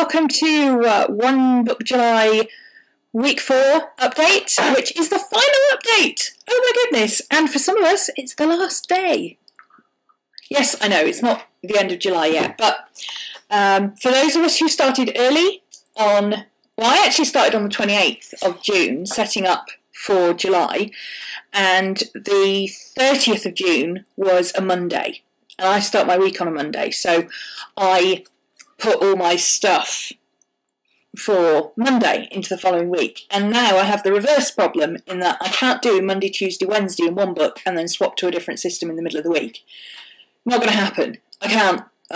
welcome to One Book July Week 4 update, which is the final update. Oh my goodness, and for some of us, it's the last day. Yes, I know, it's not the end of July yet, but for those of us who started early on, well, I actually started on the 28th of June, setting up for July, and the 30th of June was a Monday, and I start my week on a Monday, so I put all my stuff for Monday into the following week, and now I have the reverse problem in that I can't do Monday, Tuesday, Wednesday in one book and then swap to a different system in the middle of the week. Not going to happen. I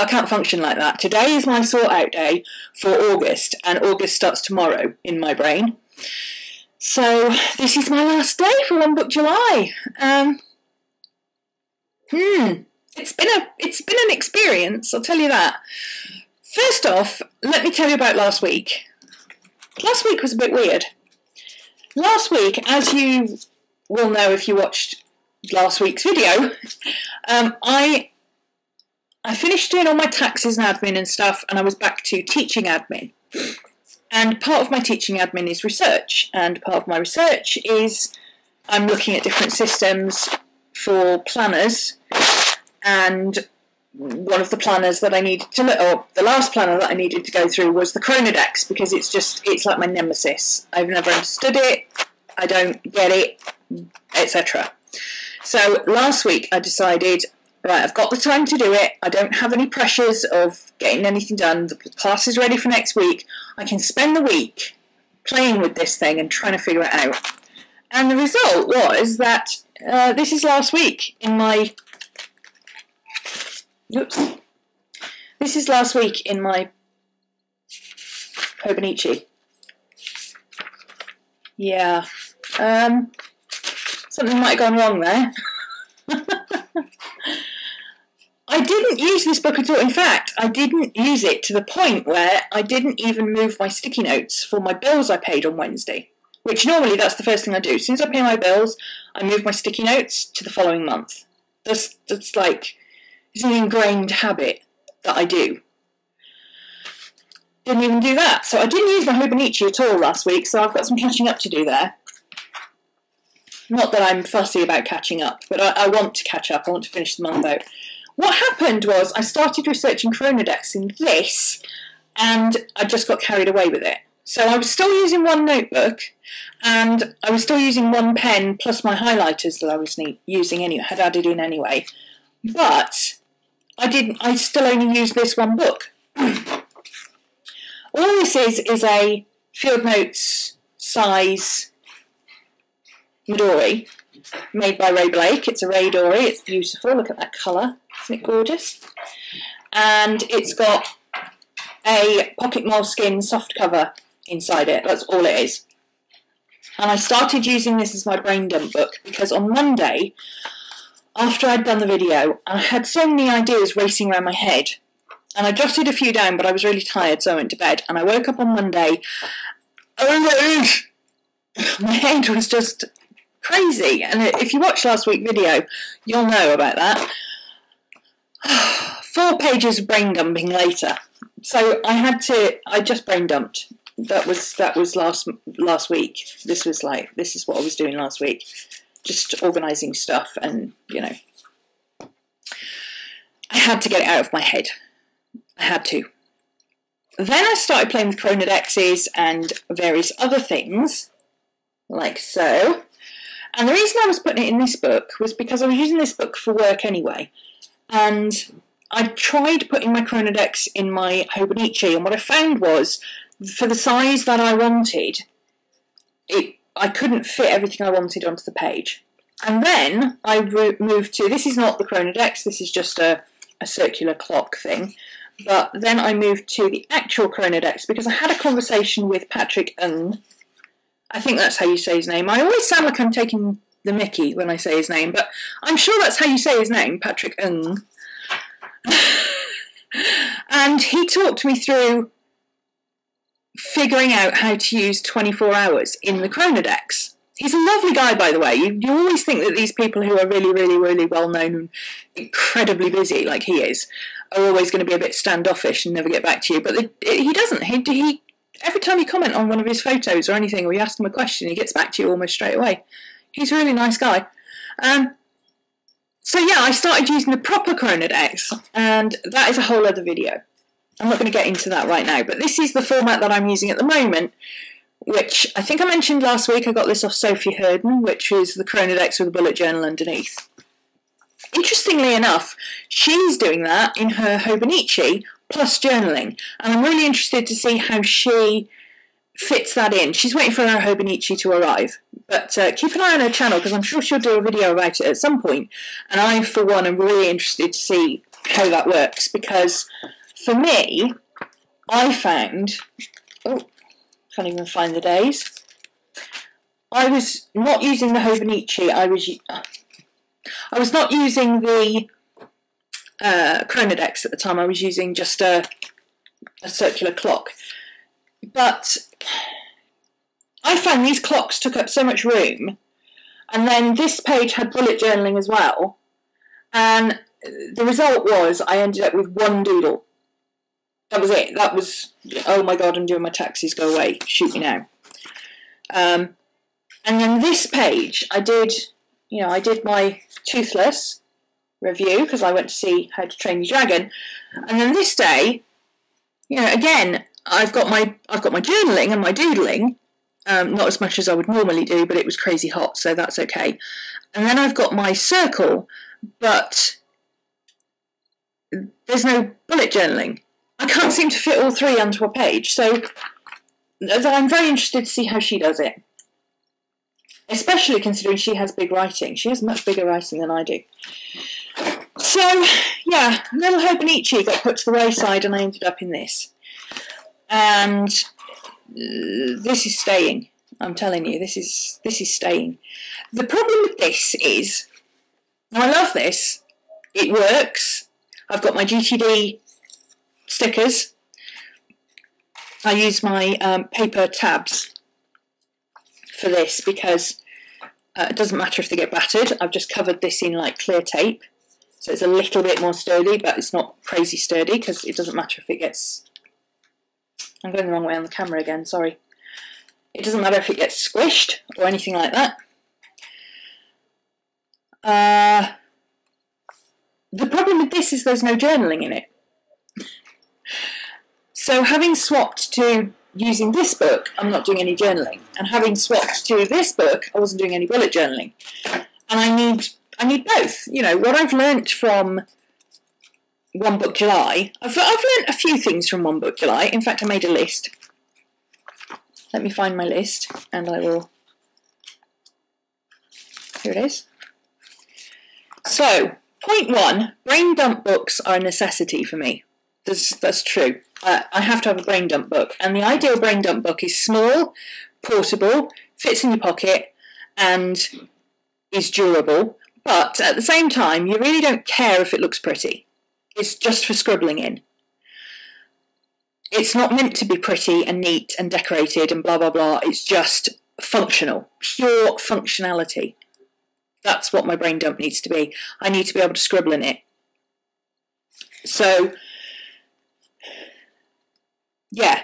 can't function like that. Today is my sort out day for August, and August starts tomorrow in my brain. So this is my last day for One Book July. It's been an experience, I'll tell you that. First off, let me tell you about last week. Last week was a bit weird. Last week, as you will know if you watched last week's video, I finished doing all my taxes and admin and stuff, and I was back to teaching admin. And part of my teaching admin is research, and part of my research is I'm looking at different systems for planners, and one of the planners that I needed to look, or the last planner that I needed to go through was the Chronodex, because it's like my nemesis. I've never understood it, I don't get it, etc. So last week I decided, right, I've got the time to do it, I don't have any pressures of getting anything done, the class is ready for next week, I can spend the week playing with this thing and trying to figure it out. And the result was that this is last week in my... Oops. This is last week in my Hobonichi. Yeah. Something might have gone wrong there. I didn't use this book at all. In fact, I didn't use it to the point where I didn't even move my sticky notes for my bills I paid on Wednesday. Which normally that's the first thing I do. As soon as I pay my bills, I move my sticky notes to the following month. That's like... It's an ingrained habit that I do. Didn't even do that. So I didn't use my Hobonichi at all last week, so I've got some catching up to do there. Not that I'm fussy about catching up, but I want to catch up. I want to finish the month out. What happened was I started researching Chronodex in this, and I just got carried away with it. So I was still using one notebook, and I was still using one pen plus my highlighters that I was using anyway, had added in anyway. But I still only use this one book. All this is a Field Notes size Midori made by Ray Blake. It's a Ray Dory. It's beautiful. Look at that colour. Isn't it gorgeous? And it's got a pocket moleskin soft cover inside it. That's all it is. And I started using this as my brain dump book because on Monday, after I'd done the video, I had so many ideas racing around my head, and I jotted a few down, but I was really tired, so I went to bed, and I woke up on Monday, my head was just crazy, and if you watch last week's video, you'll know about that. 4 pages of brain dumping later, so I just brain dumped. That was last week. This is what I was doing last week. Just organising stuff, and, you know, I had to get it out of my head. I had to. Then I started playing with Chronodexes and various other things, like so. And the reason I was putting it in this book was because I was using this book for work anyway. And I tried putting my Chronodex in my Hobonichi, and what I found was, for the size that I wanted, I couldn't fit everything I wanted onto the page. And then I moved to, this is not the Chronodex, this is just a circular clock thing, but then I moved to the actual Chronodex because I had a conversation with Patrick Ng. I think that's how you say his name. I always sound like I'm taking the mickey when I say his name, but I'm sure that's how you say his name, Patrick Ng. And he talked me through figuring out how to use 24 hours in the Chronodex. He's a lovely guy, by the way. You always think that these people who are really, really, really well known and incredibly busy like he is, are always going to be a bit standoffish and never get back to you. But he doesn't. He every time you comment on one of his photos or anything, or you ask him a question, he gets back to you almost straight away. He's a really nice guy. So yeah, I started using the proper Chronodex, and that is a whole other video. I'm not going to get into that right now, but this is the format that I'm using at the moment, which I think I mentioned last week. I got this off Sophie Herden, which is the Chronodex with a bullet journal underneath. Interestingly enough, she's doing that in her Hobonichi plus journaling, and I'm really interested to see how she fits that in. She's waiting for her Hobonichi to arrive, but keep an eye on her channel because I'm sure she'll do a video about it at some point, and I, for one, am really interested to see how that works, because for me, I found... Oh, can't even find the days. I was not using the Hobonichi, I was not using the Chronodex at the time. I was using just a circular clock. But I found these clocks took up so much room, and then this page had bullet journaling as well, and the result was I ended up with one doodle. That was it. That was, oh my god, I'm doing my taxis, go away, shoot me now. And then this page, I did my Toothless review because I went to see How to Train Your Dragon, and then this day, again, I've got my journaling and my doodling, not as much as I would normally do, but it was crazy hot, so that's okay. And then I've got my circle, but there's no bullet journaling. I can't seem to fit all three onto a page, so I'm very interested to see how she does it. Especially considering she has big writing. She has much bigger writing than I do. So, yeah, little Hobonichi got put to the wayside and I ended up in this. And this is staying. I'm telling you, this is staying. The problem with this is, I love this. It works. I've got my GTD stickers. I use my paper tabs for this because it doesn't matter if they get battered. I've just covered this in like clear tape, so it's a little bit more sturdy, but it's not crazy sturdy because it doesn't matter if it gets... I'm going the wrong way on the camera again, sorry. It doesn't matter if it gets squished or anything like that. The problem with this is there's no journaling in it. So having swapped to using this book, I'm not doing any journaling. And having swapped to this book, I wasn't doing any bullet journaling. And I need both. What I've learnt from One Book July, I've learnt a few things from One Book July. In fact, I made a list. Let me find my list, and I will... Here it is. So, point 1, brain dump books are a necessity for me. That's true. I have to have a brain dump book, and the ideal brain dump book is small, portable, fits in your pocket, and is durable, but at the same time, you really don't care if it looks pretty. It's just for scribbling in. It's not meant to be pretty and neat and decorated and blah, blah, blah. It's just functional, pure functionality. That's what my brain dump needs to be. I need to be able to scribble in it. So, yeah.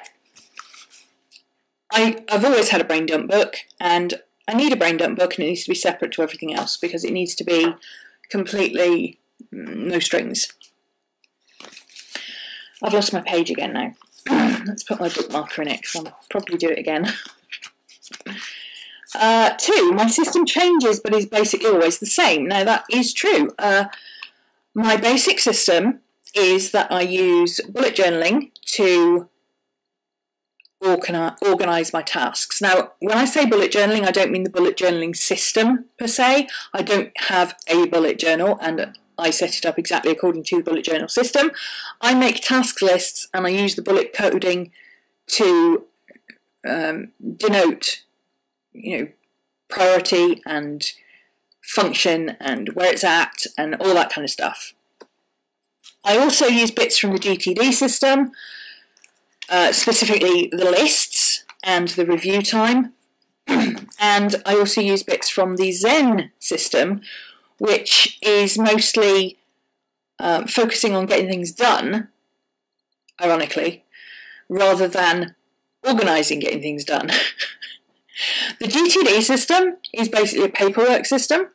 I've always had a brain dump book, and I need a brain dump book, and it needs to be separate to everything else because it needs to be completely no strings. I've lost my page again now. Let's put my bookmarker in it because I'll probably do it again. 2, my system changes but is basically always the same. Now that is true. My basic system is that I use bullet journaling to organise my tasks. Now, when I say bullet journaling, I don't mean the bullet journaling system per se. I don't have a bullet journal, and I set it up exactly according to the bullet journal system. I make task lists, and I use the bullet coding to denote, priority and function and where it's at and all that kind of stuff. I also use bits from the GTD system, specifically the lists and the review time. And I also use bits from the Zen system, which is mostly focusing on getting things done, ironically, rather than organising getting things done. The GTD system is basically a paperwork system.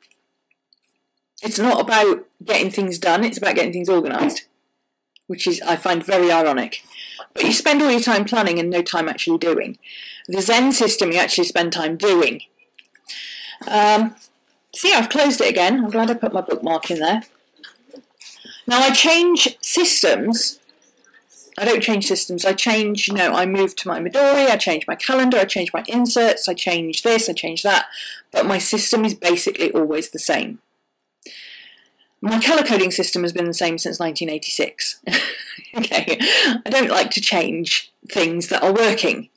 It's not about getting things done, it's about getting things organised, which is, I find, very ironic. But you spend all your time planning and no time actually doing. The Zen system, you actually spend time doing. See, I've closed it again. I'm glad I put my bookmark in there. Now, I change systems. I don't change systems. I move to my Midori, I change my calendar, I change my inserts, I change this, I change that. But my system is basically always the same. My colour coding system has been the same since 1986. Okay, I don't like to change things that are working.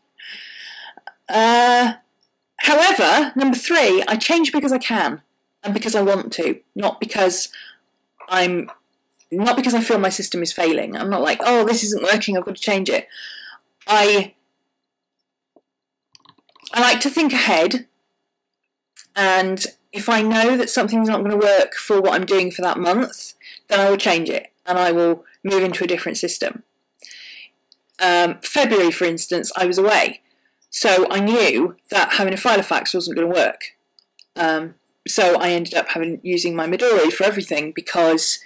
However, number 3, I change because I can and because I want to, not because I feel my system is failing. I'm not like, oh, this isn't working, I've got to change it. I like to think ahead, and if I know that something's not going to work for what I'm doing for that month, then I will change it and I will move into a different system. February, for instance, I was away, so I knew that having a filofax wasn't going to work. So I ended up using my Midori for everything, because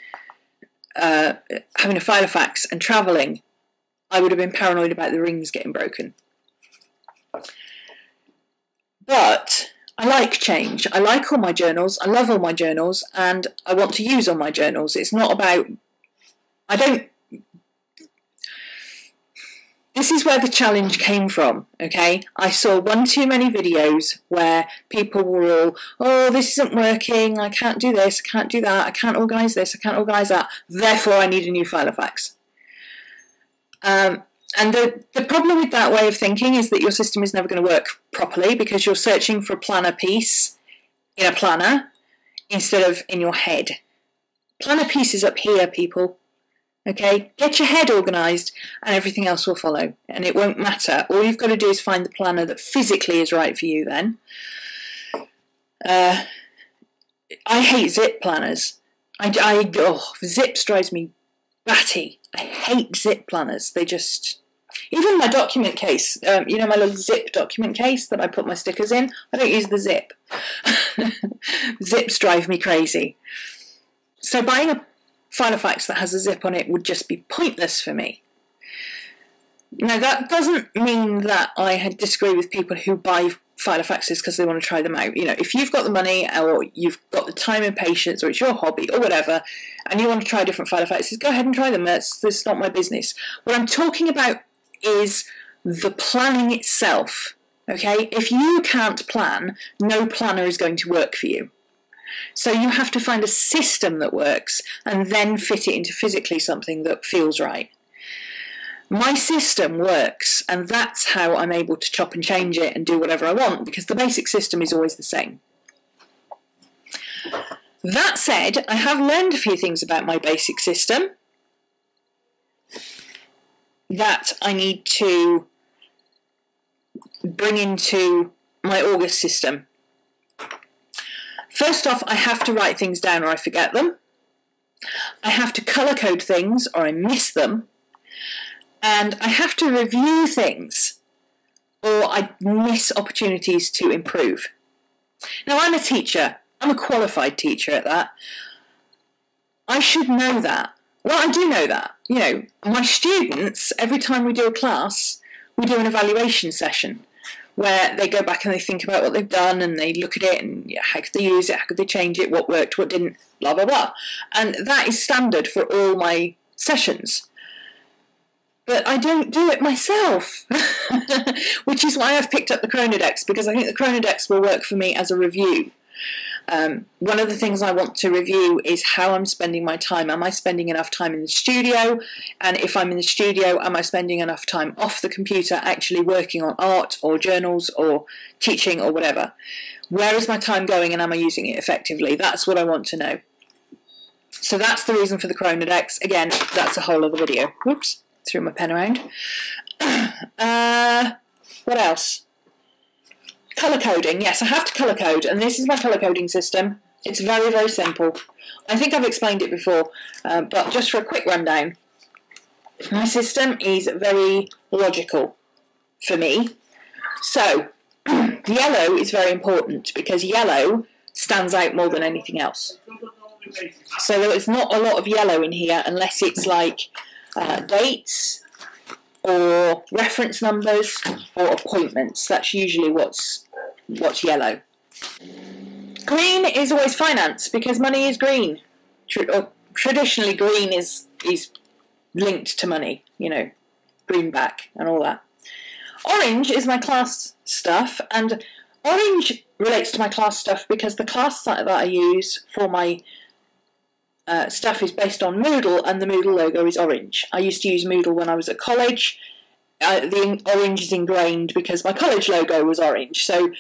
having a filofax and travelling, I would have been paranoid about the rings getting broken. But I like change. I like all my journals. I love all my journals, and I want to use all my journals. It's not about... This is where the challenge came from, okay? I saw one too many videos where people were all, oh, this isn't working, I can't do this, I can't do that, I can't organise this, I can't organise that, therefore I need a new filofax. And the problem with that way of thinking is that your system is never going to work properly, because you're searching for a planner piece in a planner instead of in your head. Planner piece is up here, people. Okay, get your head organised and everything else will follow, and it won't matter. All you've got to do is find the planner that physically is right for you then. I hate zip planners. Zips drives me batty. I hate zip planners. They just... Even my document case, you know, my little zip document case that I put my stickers in, I don't use the zip. Zips drive me crazy. So buying a filofax that has a zip on it would just be pointless for me. Now, that doesn't mean that I disagree with people who buy filofaxes because they want to try them out. You know, if you've got the money, or you've got the time and patience, or it's your hobby or whatever, and you want to try different filofaxes, go ahead and try them. That's not my business. What I'm talking about is the planning itself. Okay, if you can't plan, no planner is going to work for you. So you have to find a system that works and then fit it into physically something that feels right. My system works, and that's how I'm able to chop and change it and do whatever I want, because the basic system is always the same. That said, I have learned a few things about my basic system that I need to bring into my August system. First off, I have to write things down or I forget them. I have to colour code things or I miss them. And I have to review things or I miss opportunities to improve. Now, I'm a teacher. I'm a qualified teacher at that. I should know that. Well, I do know that. You know, my students, every time we do a class, we do an evaluation session, where they go back and they think about what they've done and they look at it and how could they use it, how could they change it, what worked, what didn't, blah, blah, blah. And that is standard for all my sessions. But I don't do it myself, which is why I've picked up the Chronodex, because I think the Chronodex will work for me as a review. One of the things I want to review is how I'm spending my time. Am I spending enough time in the studio? And if I'm in the studio, am I spending enough time off the computer actually working on art or journals or teaching or whatever? Where is my time going and am I using it effectively? That's what I want to know. So that's the reason for the Chronodex. Again, that's a whole other video. Whoops, threw my pen around. What else? Colour coding. Yes, I have to colour code, and this is my colour coding system. It's very, very simple. I think I've explained it before, but just for a quick rundown, my system is very logical for me. So, yellow is very important because yellow stands out more than anything else. So there's not a lot of yellow in here unless it's like dates or reference numbers or appointments. That's usually what's yellow. Green is always finance because money is green. Traditionally, green is linked to money, you know, greenback and all that. Orange is my class stuff, and orange relates to my class stuff because the class that I use for my stuff is based on Moodle, and the Moodle logo is orange. I used to use Moodle when I was at college. The orange is ingrained because my college logo was orange. So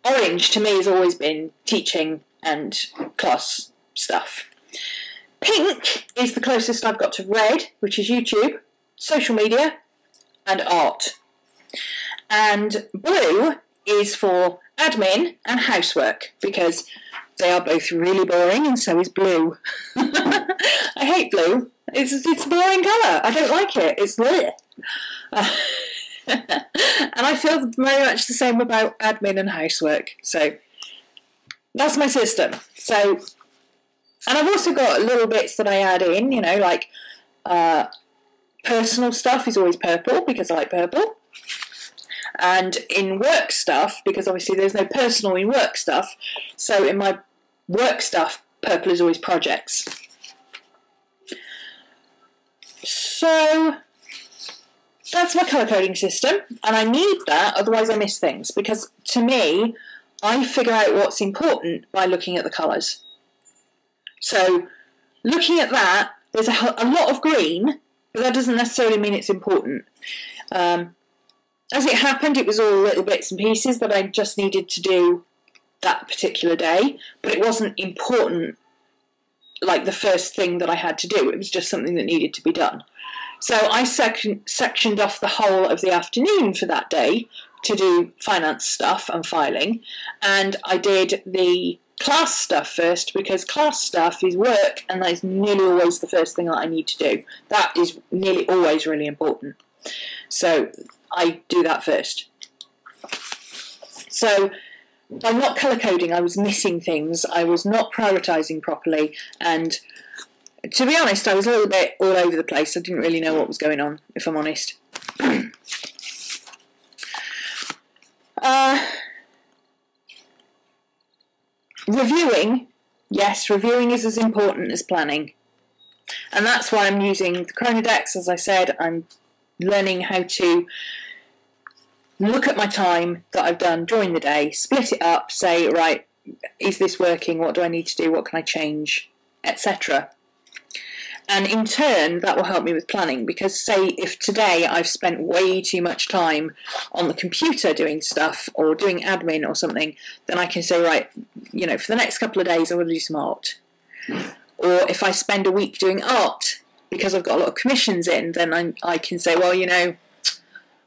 orange to me has always been teaching and class stuff. Pink is the closest I've got to red, which is YouTube, social media, and art. And blue is for admin and housework because they are both really boring, and so is blue. I hate blue. It's a boring colour. I don't like it. It's bleh. And I feel very much the same about admin and housework. So that's my system. So, and I've also got little bits that I add in, you know, like personal stuff is always purple because I like purple. And in work stuff, because obviously there's no personal in work stuff, so in my work stuff, purple is always projects. So that's my colour coding system, and I need that, otherwise I miss things, because to me, I figure out what's important by looking at the colours. So looking at that, there's a lot of green, but that doesn't necessarily mean it's important. As it happened, it was all little bits and pieces that I just needed to do that particular day, but it wasn't important, like the first thing that I had to do. It was just something that needed to be done. So I sectioned off the whole of the afternoon for that day to do finance stuff and filing, and I did the class stuff first because class stuff is work, and that is nearly always the first thing that I need to do. That is nearly always really important. So I do that first. So by not colour coding, I was missing things, I was not prioritising properly, and to be honest, I was a little bit all over the place. I didn't really know what was going on, if I'm honest. Reviewing, yes, reviewing is as important as planning. And that's why I'm using the Chronodex. As I said, I'm learning how to look at my time that I've done during the day, split it up, say, right, is this working? What do I need to do? What can I change? Etc. And in turn, that will help me with planning, because say if today I've spent way too much time on the computer doing stuff or doing admin or something, then I can say, right, you know, for the next couple of days I want to do some art. Or if I spend a week doing art because I've got a lot of commissions in, then I can say, well, you know,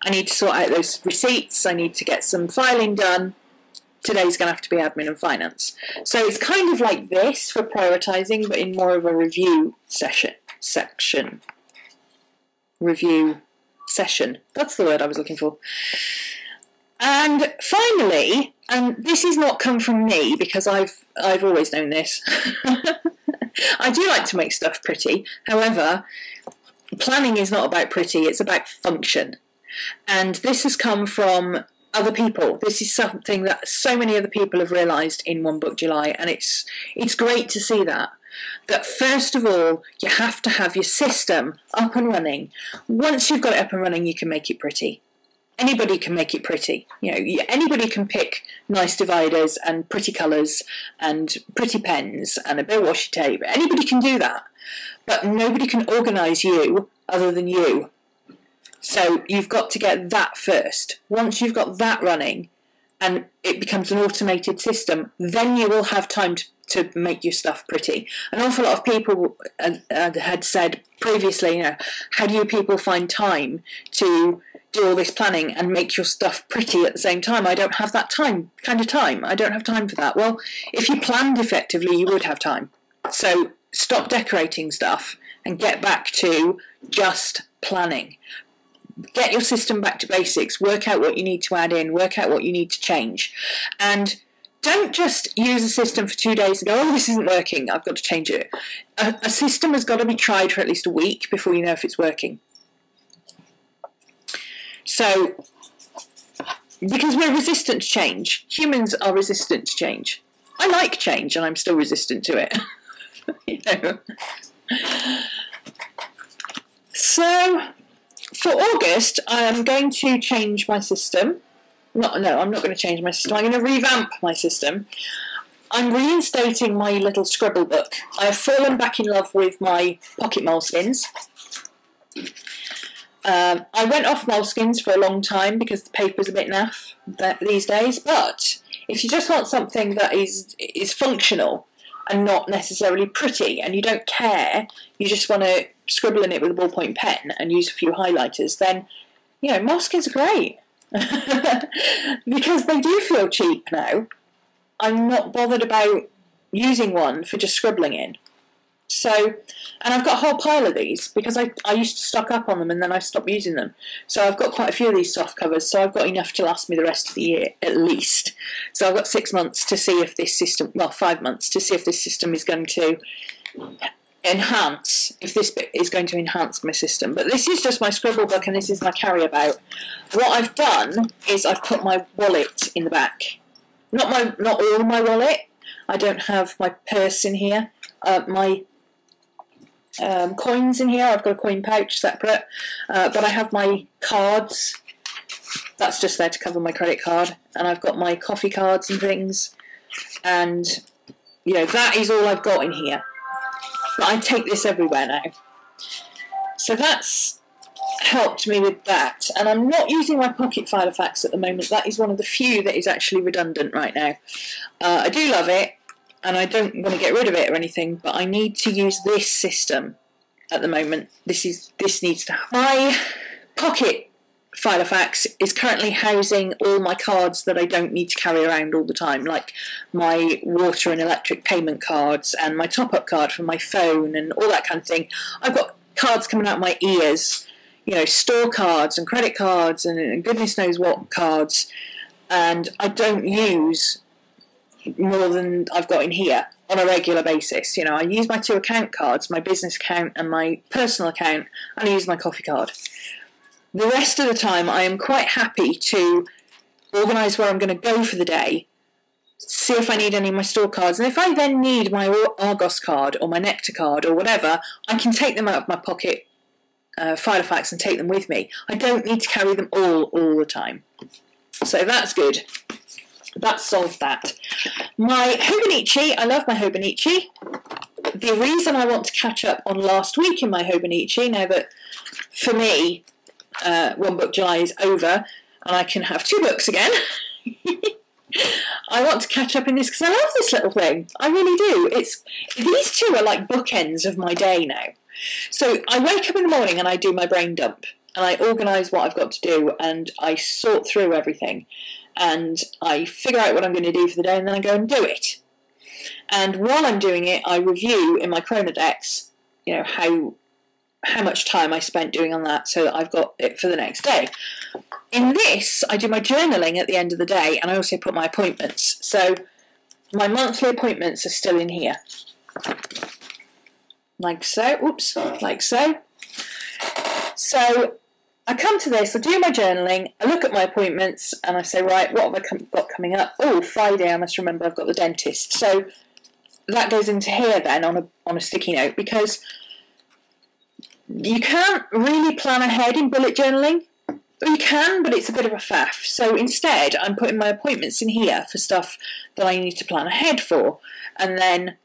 I need to sort out those receipts, I need to get some filing done. Today's going to have to be admin and finance. So it's kind of like this for prioritising, but in more of a review section. Review session. That's the word I was looking for. And finally, and this has not come from me because I've always known this. I do like to make stuff pretty. However, planning is not about pretty, it's about function. And this has come from other people. This is something that so many other people have realised in One Book July, and it's great to see that. That first of all, you have to have your system up and running. Once you've got it up and running, you can make it pretty. Anybody can make it pretty. You know, anybody can pick nice dividers and pretty colours and pretty pens and a bit of washi tape. Anybody can do that, but nobody can organise you other than you. So you've got to get that first. Once you've got that running, and it becomes an automated system, then you will have time to make your stuff pretty. An awful lot of people had said previously, you know, how do you people find time to do all this planning and make your stuff pretty at the same time? I don't have that time. I don't have time for that. Well, if you planned effectively, you would have time. So stop decorating stuff and get back to just planning. Get your system back to basics, work out what you need to add in, work out what you need to change. And don't just use a system for 2 days and go, oh, this isn't working, I've got to change it. A system has got to be tried for at least a week before you know if it's working. So, because we're resistant to change, humans are resistant to change. I like change and I'm still resistant to it. You know. So, for August, I am going to change my system. No, I'm not going to change my system. I'm going to revamp my system. I'm reinstating my little scribble book. I have fallen back in love with my pocket moleskins. I went off moleskins for a long time because the paper's a bit naff these days, but if you just want something that is functional and not necessarily pretty, and you don't care, you just want to scribble in it with a ballpoint pen and use a few highlighters, then, you know, moleskins are great. Because they do feel cheap now. I'm not bothered about using one for just scribbling in. So, and I've got a whole pile of these because I used to stock up on them and then I stopped using them. So I've got quite a few of these soft covers, so I've got enough to last me the rest of the year at least. So I've got 6 months to see if this system, well, 5 months to see if this system is going to enhance, if this bit is going to enhance my system. But this is just my scribble book and this is my carry about. What I've done is I've put my wallet in the back. Not all my wallet. I don't have my purse in here. My coins in here. I've got a coin pouch separate. But I have my cards. That's just there to cover my credit card. And I've got my coffee cards and things. And, you know, that is all I've got in here. But I take this everywhere now. So that's helped me with that. And I'm not using my pocket Filofax at the moment. That is one of the few that is actually redundant right now. I do love it, and I don't want to get rid of it or anything, but I need to use this system at the moment. This needs to happen. My pocket Filofax is currently housing all my cards that I don't need to carry around all the time, like my water and electric payment cards and my top-up card for my phone and all that kind of thing. I've got cards coming out of my ears, you know, store cards and credit cards and goodness knows what cards, and I don't use more than I've got in here on a regular basis. You know, I use my 2 account cards, my business account and my personal account, and I use my coffee card. The rest of the time, I am quite happy to organise where I'm going to go for the day, see if I need any of my store cards, and if I then need my Argos card or my Nectar card or whatever, I can take them out of my pocket Filofax and take them with me. I don't need to carry them all the time. So that's good. That solved that. My Hobonichi, I love my Hobonichi. The reason I want to catch up on last week in my Hobonichi, now that, for me, One Book July is over and I can have 2 books again. I want to catch up in this because I love this little thing. I really do. These 2 are like bookends of my day now. So I wake up in the morning and I do my brain dump and I organise what I've got to do and I sort through everything and I figure out what I'm going to do for the day and then I go and do it. And while I'm doing it, I review in my Chronodex, you know, how much time I spent doing on that so that I've got it for the next day. In this, I do my journaling at the end of the day and I also put my appointments. So my monthly appointments are still in here. Like so. Oops. Like so. So I come to this, I do my journaling, I look at my appointments and I say, right, what have I got coming up? Oh, Friday, I must remember I've got the dentist. So that goes into here then on a sticky note, because you can't really plan ahead in bullet journaling. You can, but it's a bit of a faff. So instead, I'm putting my appointments in here for stuff that I need to plan ahead for. And then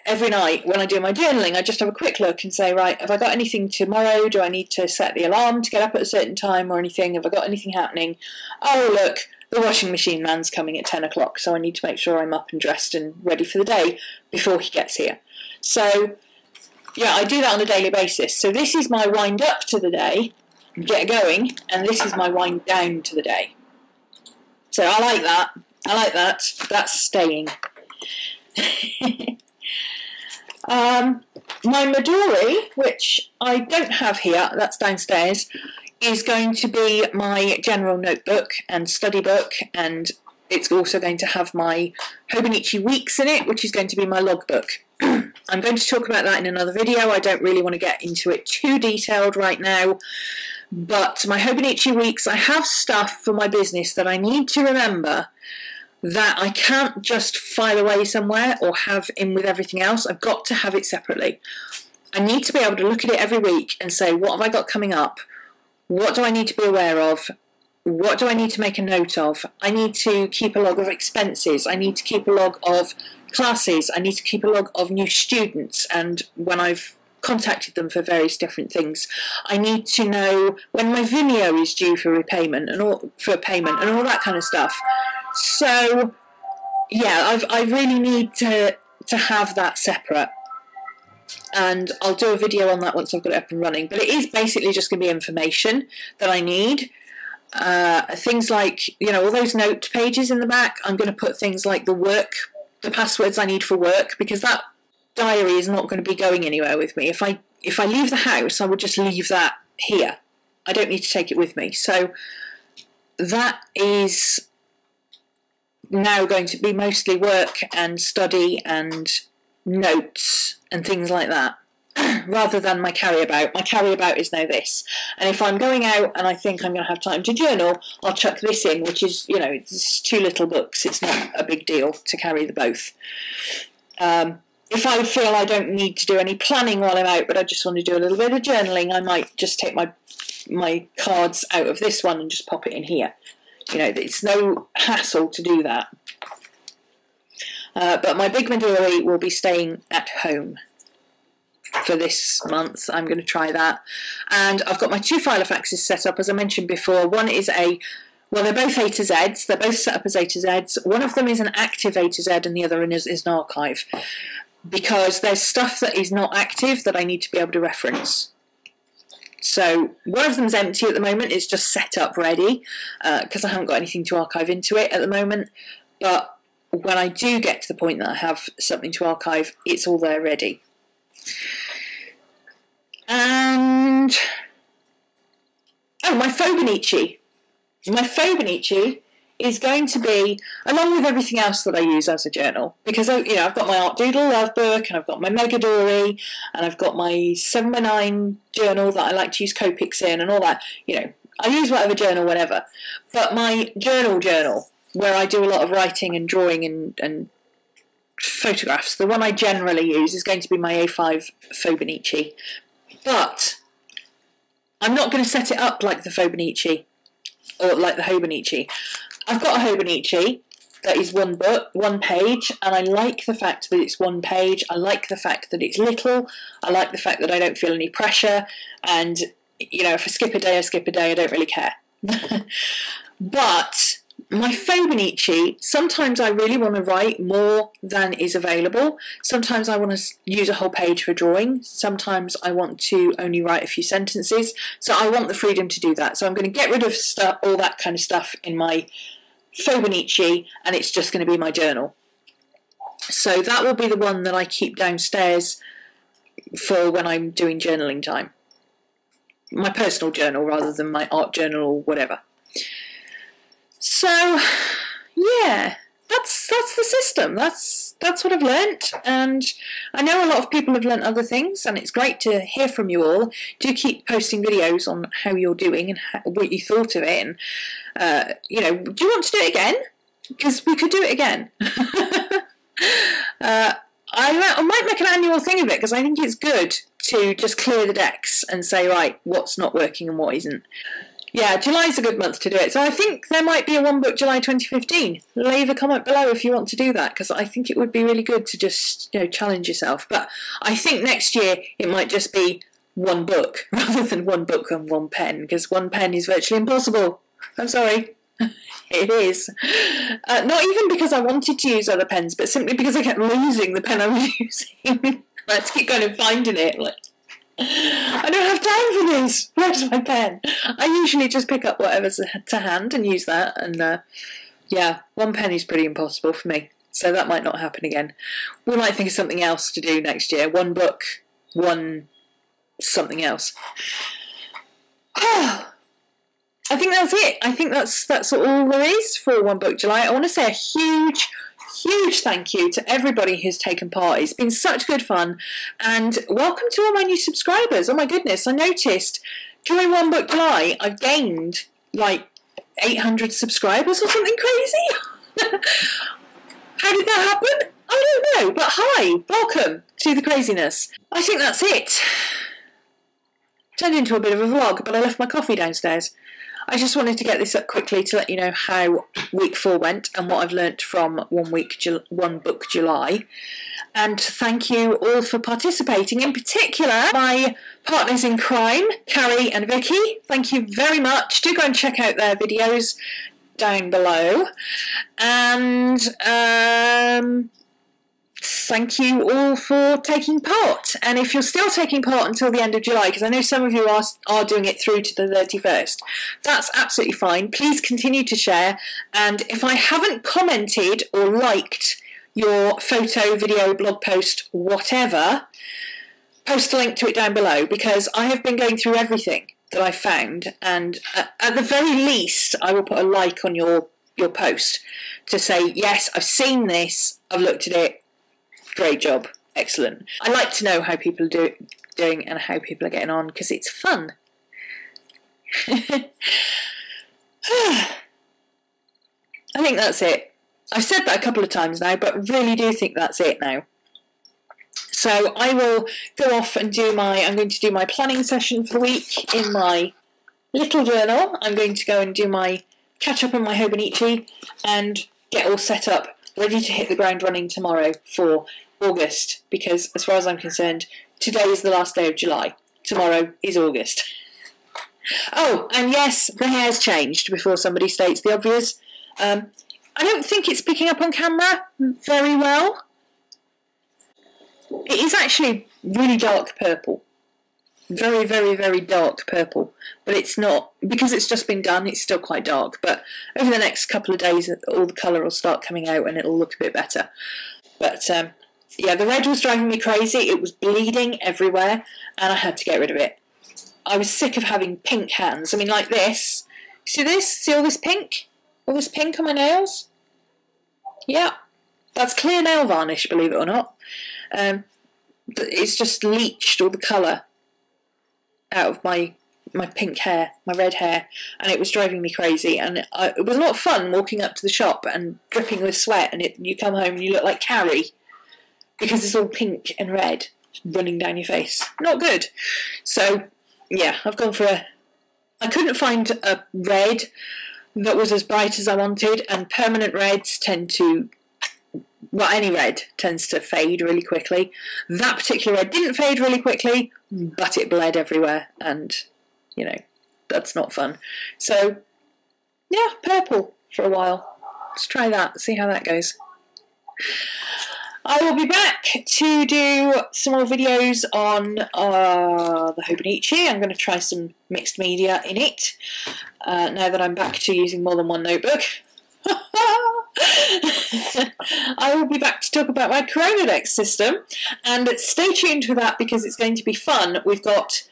every night when I do my journaling, I just have a quick look and say, right, have I got anything tomorrow? Do I need to set the alarm to get up at a certain time or anything? Have I got anything happening? Oh, look, the washing machine man's coming at 10 o'clock, so I need to make sure I'm up and dressed and ready for the day before he gets here. So, yeah, I do that on a daily basis. So this is my wind up to the day, get going, and this is my wind down to the day. So I like that. I like that. That's staying. My Midori, which I don't have here, that's downstairs, is going to be my general notebook and study book, and it's also going to have my Hobonichi weeks in it, which is going to be my logbook. I'm going to talk about that in another video. I don't really want to get into it too detailed right now, but my Hobonichi weeks, I have stuff for my business that I need to remember that I can't just file away somewhere or have in with everything else. I've got to have it separately. I need to be able to look at it every week and say, what have I got coming up? What do I need to be aware of? What do I need to make a note of? I need to keep a log of expenses. I need to keep a log of classes. I need to keep a log of new students and when I've contacted them for various different things. I need to know when my Vimeo is due for repayment and all that kind of stuff. So yeah, I really need to have that separate, and I'll do a video on that once I've got it up and running. But it is basically just going to be information that I need. Things like, you know, all those note pages in the back, I'm going to put things like the passwords I need for work, because that diary is not going to be going anywhere with me. If I leave the house, I would just leave that here. I don't need to take it with me. So that is now going to be mostly work and study and notes and things like that, rather than my carry-about. My carry-about is now this. And if I'm going out and I think I'm going to have time to journal, I'll chuck this in, which is, you know, it's 2 little books. It's not a big deal to carry the both. If I feel I don't need to do any planning while I'm out, but I just want to do a little bit of journaling, I might just take my cards out of this one and just pop it in here. You know, it's no hassle to do that. But my big Midori will be staying at home for this month. I'm going to try that. And I've got my 2 Filofaxes set up, as I mentioned before. One is well, they're both A to Zs. They're both set up as A to Zs. One of them is an active A to Z and the other is an archive, because there's stuff that is not active that I need to be able to reference. So one of them's empty at the moment. It's just set up ready because I haven't got anything to archive into it at the moment. But when I do get to the point that I have something to archive, it's all there ready. And oh, my Hobonichi. My Hobonichi is going to be, along with everything else that I use as a journal, because, you know, I've got my Art Doodle Love Book, and I've got my Megadori, and I've got my 7x9 journal that I like to use Copics in, and all that. You know, I use whatever journal, whatever. But my journal, where I do a lot of writing and drawing and photographs, the one I generally use is going to be my A5 Hobonichi. But I'm not going to set it up like the Hobonichi, or like the Hobonichi. I've got a Hobonichi that is one book, 1 page, and I like the fact that it's 1 page. I like the fact that it's little. I like the fact that I don't feel any pressure, and, you know, if I skip a day, I skip a day. I don't really care. But my Hobonichi, sometimes I really want to write more than is available. Sometimes I want to use a whole page for drawing. Sometimes I want to only write a few sentences. So I want the freedom to do that. So I'm going to get rid of all that kind of stuff in my Hobonichi, and it's just going to be my journal. So that will be the one that I keep downstairs for when I'm doing journaling time. My personal journal rather than my art journal or whatever. So, yeah, that's the system. That's what I've learnt, and I know a lot of people have learnt other things, and it's great to hear from you all. Do keep posting videos on how you're doing and what you thought of it, and you know, do you want to do it again? Because we could do it again. I might make an annual thing of it, because I think it's good to just clear the decks and say, right, what's not working and what isn't. Yeah, July's a good month to do it. So I think there might be a One Book July 2015. Leave a comment below if you want to do that, because I think it would be really good to just, you know, challenge yourself. But I think next year it might just be 1 book rather than 1 book and 1 pen, because 1 pen is virtually impossible. I'm sorry. It is. Not even because I wanted to use other pens, but simply because I kept losing the pen I was using. I had to keep going and finding it. Like, I don't have time for this. Where's my pen? I usually just pick up whatever's to hand and use that. And yeah, one pen is pretty impossible for me. So that might not happen again. We might think of something else to do next year. One book, one something else. I think that's it. I think that's all there is for One Book July. I want to say a huge thank you to everybody who's taken part. It's been such good fun, and welcome to all my new subscribers. Oh my goodness, I noticed during One Book July I've gained like 800 subscribers or something crazy. How did that happen? I don't know, but hi, welcome to the craziness. I think that's it. Turned into a bit of a vlog, but I left my coffee downstairs. I just wanted to get this up quickly to let you know how week 4 went and what I've learnt from One Book July. And thank you all for participating, in particular my partners in crime, Carrie and Vicky. Thank you very much. Do go and check out their videos down below. And thank you all for taking part. And if you're still taking part until the end of July, because I know some of you are doing it through to the 31st, that's absolutely fine. Please continue to share. And if I haven't commented or liked your photo, video, blog post, whatever, post a link to it down below, because I have been going through everything that I found, and at the very least I will put a like on your post to say, yes, I've seen this, I've looked at it, great job, excellent. I like to know how people are doing and how people are getting on, because it's fun. I think that's it. I've said that a couple of times now, but really do think that's it now. So I will go off and I'm going to do my planning session for the week in my little journal. I'm going to go and do my catch up on my Hobonichi and get all set up, ready to hit the ground running tomorrow for August, because as far as I'm concerned, today is the last day of July. Tomorrow is August. Oh, and yes, the hair's changed before somebody states the obvious. I don't think it's picking up on camera very well. It is actually really dark purple. Very, very, very dark purple. But it's not, because it's just been done, it's still quite dark. But over the next couple of days, all the colour will start coming out and it'll look a bit better. But yeah, the red was driving me crazy. It was bleeding everywhere and I had to get rid of it. I was sick of having pink hands. I mean, like this. See this? See all this pink? All this pink on my nails? Yeah. That's clear nail varnish, believe it or not. It's just leached all the colour out of my pink hair, my red hair, and it was driving me crazy. And it was a lot of fun walking up to the shop and dripping with sweat, and you come home and you look like Carrie because it's all pink and red running down your face. Not good. So yeah, I've gone for I couldn't find a red that was as bright as I wanted, and permanent reds tend to, well, any red tends to fade really quickly. That particular red didn't fade really quickly, but it bled everywhere, and, you know, that's not fun. So, yeah, purple for a while. Let's try that, see how that goes. I will be back to do some more videos on the Hobonichi. I'm going to try some mixed media in it, now that I'm back to using more than one notebook. I will be back to talk about my Chronodex system, and stay tuned for that because it's going to be fun. We've got,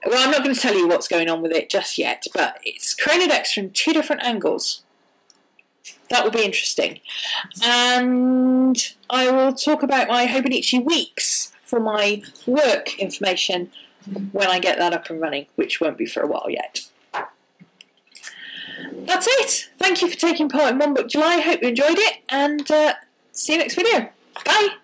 well, I'm not going to tell you what's going on with it just yet, but it's Chronodex from 2 different angles. That will be interesting. And I will talk about my Hobonichi weeks for my work information when I get that up and running, which won't be for a while yet. That's it. Thank you for taking part in One Book July. Hope you enjoyed it, and see you next video. Bye.